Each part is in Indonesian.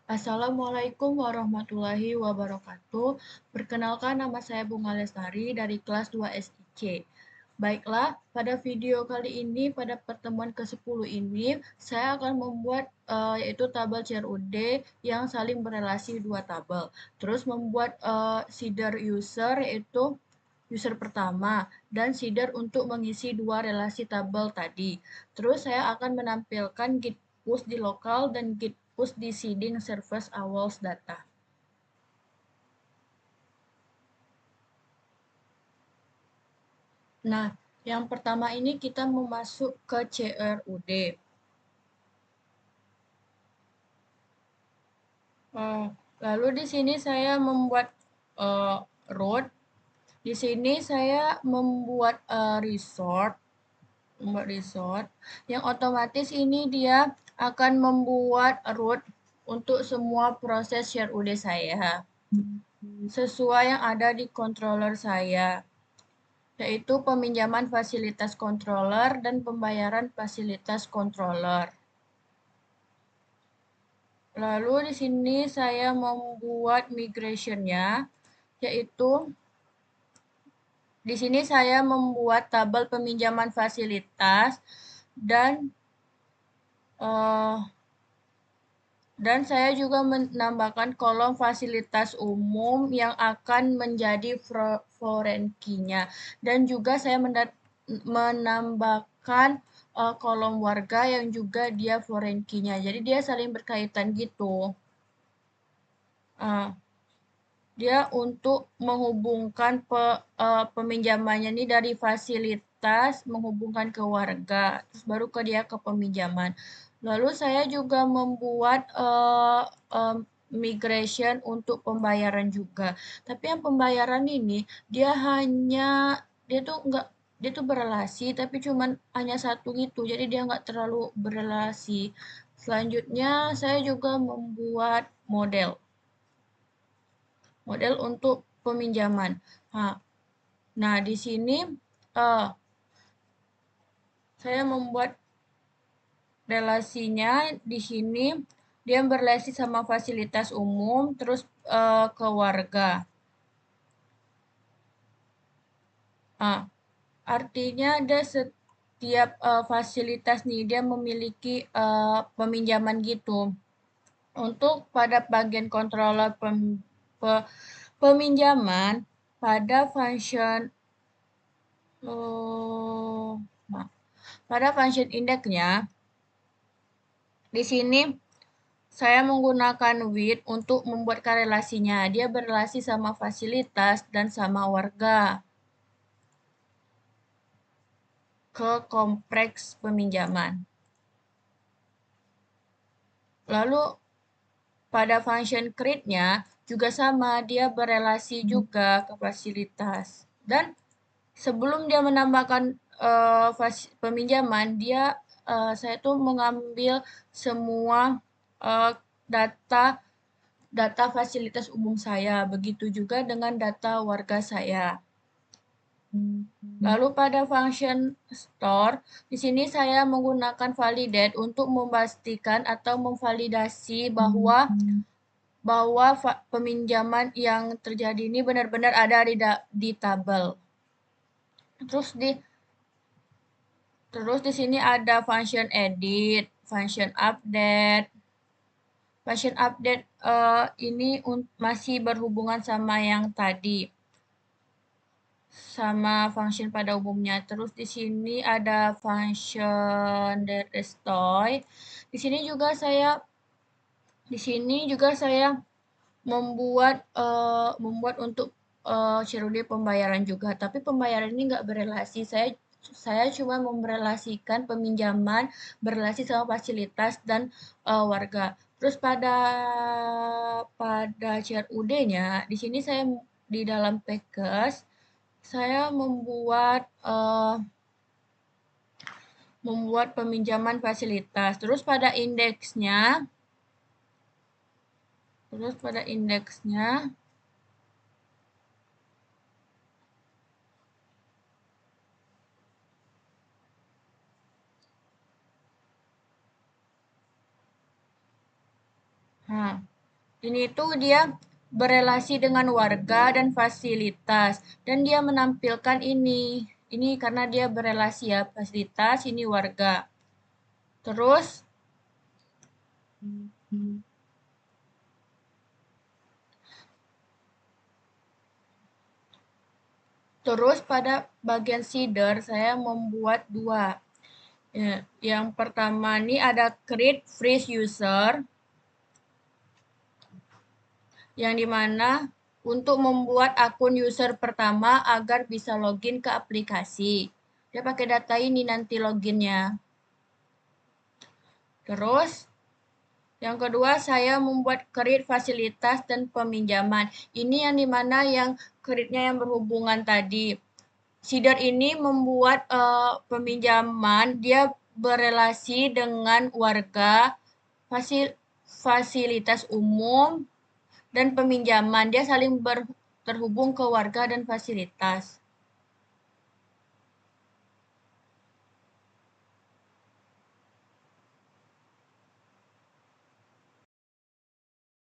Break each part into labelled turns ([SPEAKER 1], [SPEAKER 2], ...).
[SPEAKER 1] Assalamualaikum warahmatullahi wabarakatuh. Perkenalkan, nama saya Bunga Lestari dari kelas 2 SIC. Baiklah, pada video kali ini, pada pertemuan ke-10 ini, saya akan membuat yaitu tabel CRUD yang saling berelasi dua tabel. Terus membuat seeder user, yaitu user pertama, dan seeder untuk mengisi dua relasi tabel tadi. Terus saya akan menampilkan git push di lokal dan git push di seeding service awals data. Nah, yang pertama ini kita mau masuk ke CRUD. Lalu di sini saya membuat road. Di sini saya membuat resort yang otomatis ini dia akan membuat root untuk semua proses CRUD saya sesuai yang ada di controller saya, yaitu peminjaman fasilitas controller dan pembayaran fasilitas controller. Lalu di sini saya membuat migration-nya, yaitu di sini saya membuat tabel peminjaman fasilitas dan saya juga menambahkan kolom fasilitas umum yang akan menjadi foreign key-nya. Dan juga saya menambahkan kolom warga yang juga dia foreign key-nya. Jadi dia saling berkaitan gitu. Dia untuk menghubungkan peminjamannya ini dari fasilitas menghubungkan ke warga, terus baru ke dia ke peminjaman. Lalu saya juga membuat migration untuk pembayaran juga. Tapi yang pembayaran ini dia tuh enggak, dia tuh berelasi tapi cuman hanya satu gitu. Jadi dia nggak terlalu berelasi. Selanjutnya saya juga membuat model untuk peminjaman. Nah, di sini saya membuat relasinya. Di sini dia berelasi sama fasilitas umum, terus ke warga. Artinya ada setiap fasilitas nih dia memiliki peminjaman gitu. Untuk pada bagian controller peminjaman pada function pada function indexnya, di sini saya menggunakan with untuk membuat korelasinya. Dia berelasi sama fasilitas dan sama warga ke kompleks peminjaman. Lalu pada function create-nya juga sama, dia berelasi juga ke fasilitas. Dan sebelum dia menambahkan peminjaman, saya tuh mengambil semua data fasilitas umum saya, begitu juga dengan data warga saya. Lalu pada function store, di sini saya menggunakan validate untuk memastikan atau memvalidasi bahwa peminjaman yang terjadi ini benar-benar ada di tabel. Terus di sini ada function edit, function update. Function update ini masih berhubungan sama yang tadi, sama function pada umumnya. Terus di sini ada function destroy. Di sini juga saya membuat untuk CRUD pembayaran juga. Tapi pembayaran ini nggak berelasi. Saya cuma merelasikan peminjaman berelasi sama fasilitas dan warga. Terus pada CRUD-nya, di sini saya di dalam package saya membuat peminjaman fasilitas. Terus pada indeksnya Ini tuh dia berelasi dengan warga dan fasilitas. Dan dia menampilkan ini. Ini karena dia berelasi ya, fasilitas, ini warga. Terus, pada bagian seeder saya membuat dua. Ya, yang pertama ini ada create freeze user, yang dimana untuk membuat akun user pertama agar bisa login ke aplikasi. Dia pakai data ini nanti loginnya. Terus, yang kedua saya membuat create fasilitas dan peminjaman. Ini yang dimana yang create-nya yang berhubungan tadi. Seeder ini membuat peminjaman, dia berelasi dengan warga, fasilitas umum, dan peminjaman. Dia saling terhubung ke warga dan fasilitas.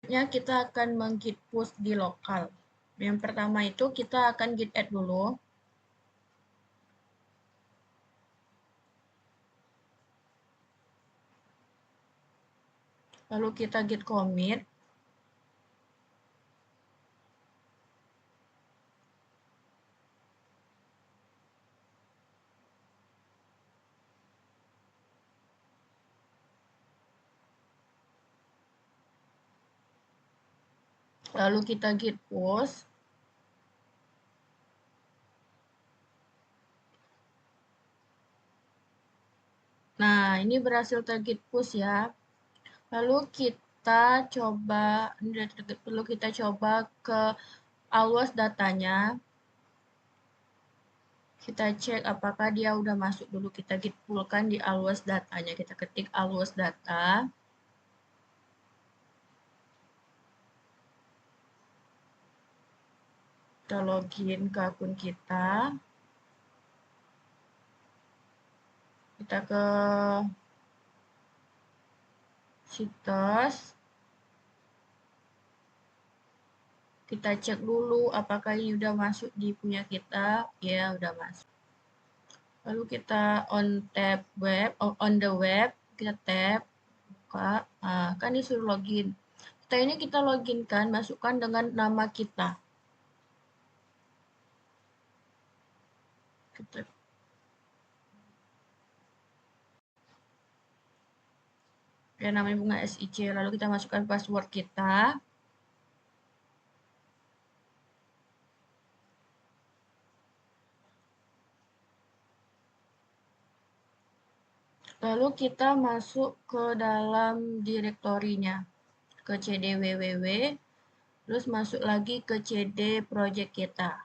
[SPEAKER 1] Kita akan meng-git push di lokal. Yang pertama itu kita akan git add dulu. Lalu kita git commit. Lalu kita git push. Nah, ini berhasil tergit push ya. Lalu kita coba, perlu kita coba ke alwas datanya. Kita cek apakah dia udah masuk dulu. Kita git pull-kan di alwas datanya. Kita ketik alwas data. Kita login ke akun kita. Kita ke situs. Kita cek dulu apakah ini udah masuk di punya kita. Ya, udah masuk. Lalu kita on the web, kita tap, buka. Nah, kan disuruh login. Kita login kan, masukkan dengan nama kita. Ya, namanya bunga SIC. Lalu kita masukkan password kita. Lalu kita masuk ke dalam direktorinya, ke cd www, terus masuk lagi ke cd project kita.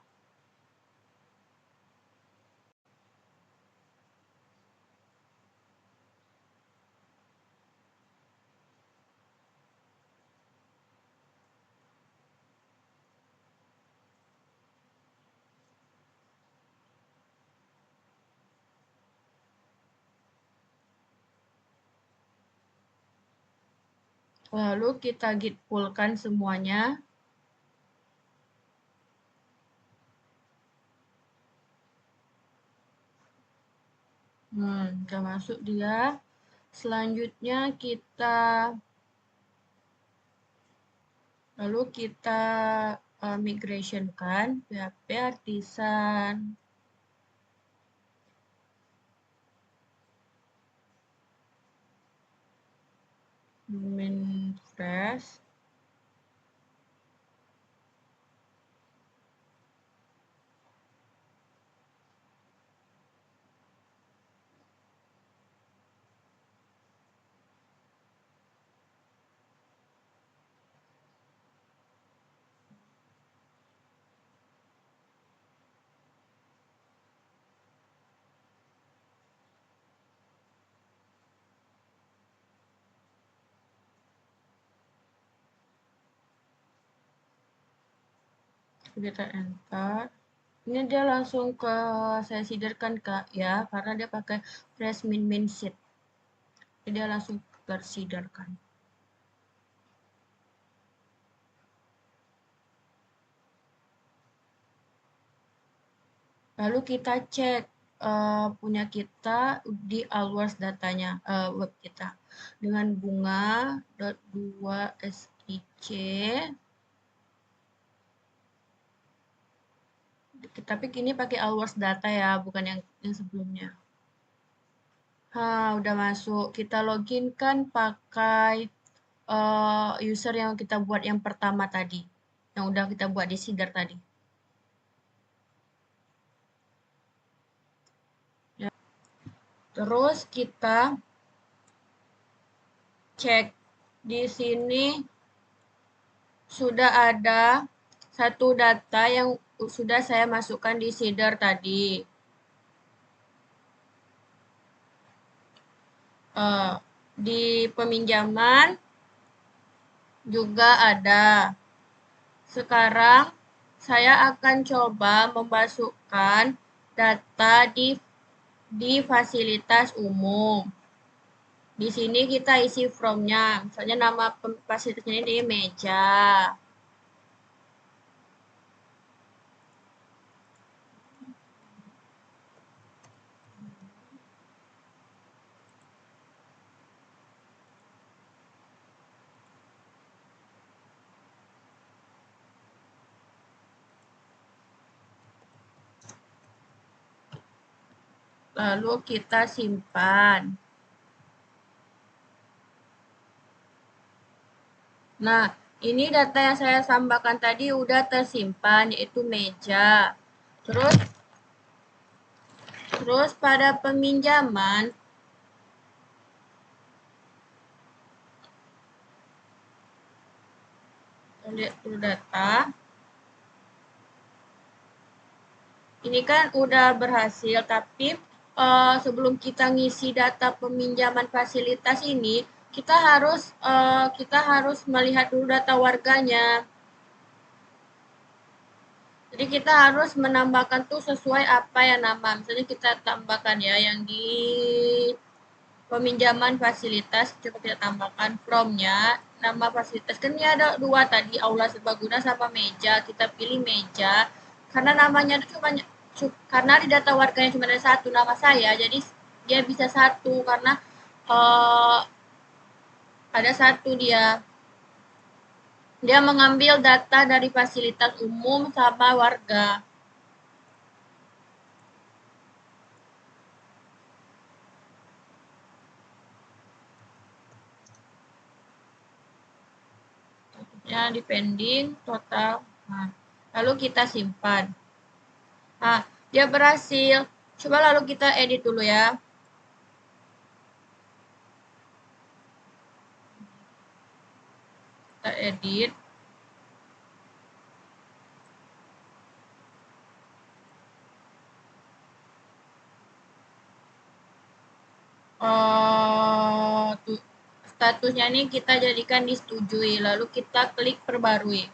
[SPEAKER 1] Lalu kita git pull-kan semuanya. Udah masuk dia. Selanjutnya lalu kita migration kan PHP Artisan. Fresh. Kita enter. Ini dia langsung ke saya seederkan Kak ya, karena dia pakai fresh min sheet. Jadi dia langsung terseederkan. Lalu kita cek punya kita di Alwars datanya, web kita. Dengan bunga.2SIC. Tapi ini pakai Alwars data ya, bukan yang sebelumnya. Udah masuk. Kita login kan pakai user yang kita buat yang pertama tadi. Yang udah kita buat di Seeder tadi. Ya. Terus kita cek di sini sudah ada satu data yang sudah saya masukkan di Seeder tadi. Di peminjaman juga ada. Sekarang saya akan coba memasukkan data di fasilitas umum. Di sini kita isi from-nya. Misalnya nama fasilitasnya ini meja. Lalu kita simpan. Nah, ini data yang saya tambahkan tadi udah tersimpan, yaitu meja. Terus pada peminjaman, kita lihat dulu data. Ini kan udah berhasil, tapi sebelum kita ngisi data peminjaman fasilitas ini, kita harus melihat dulu data warganya. Jadi kita harus menambahkan tuh sesuai apa ya nama. Misalnya kita tambahkan ya yang di peminjaman fasilitas, coba kita tambahkan from-nya, nama fasilitas. Kan ini ada dua tadi, aula serbaguna sama meja. Kita pilih meja, karena namanya itu karena di data warganya cuma ada satu nama saya, jadi dia bisa satu karena ada satu dia mengambil data dari fasilitas umum sama warga. Ya, depending total. Nah, lalu kita simpan. Nah, dia berhasil. Coba lalu kita edit dulu ya. Kita edit. Statusnya ini kita jadikan disetujui. Lalu kita klik perbarui.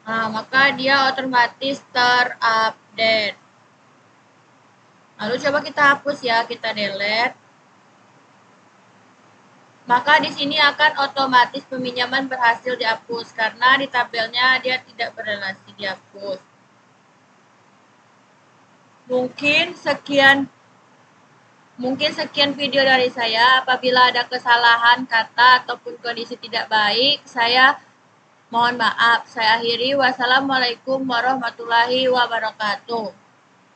[SPEAKER 1] Nah, maka dia otomatis terupdate. Lalu coba kita hapus ya, kita delete. Maka di sini akan otomatis peminjaman berhasil dihapus karena di tabelnya dia tidak berrelasi dihapus. Mungkin sekian video dari saya. Apabila ada kesalahan kata ataupun kondisi tidak baik, saya mohon maaf. Saya akhiri. Wassalamualaikum warahmatullahi wabarakatuh.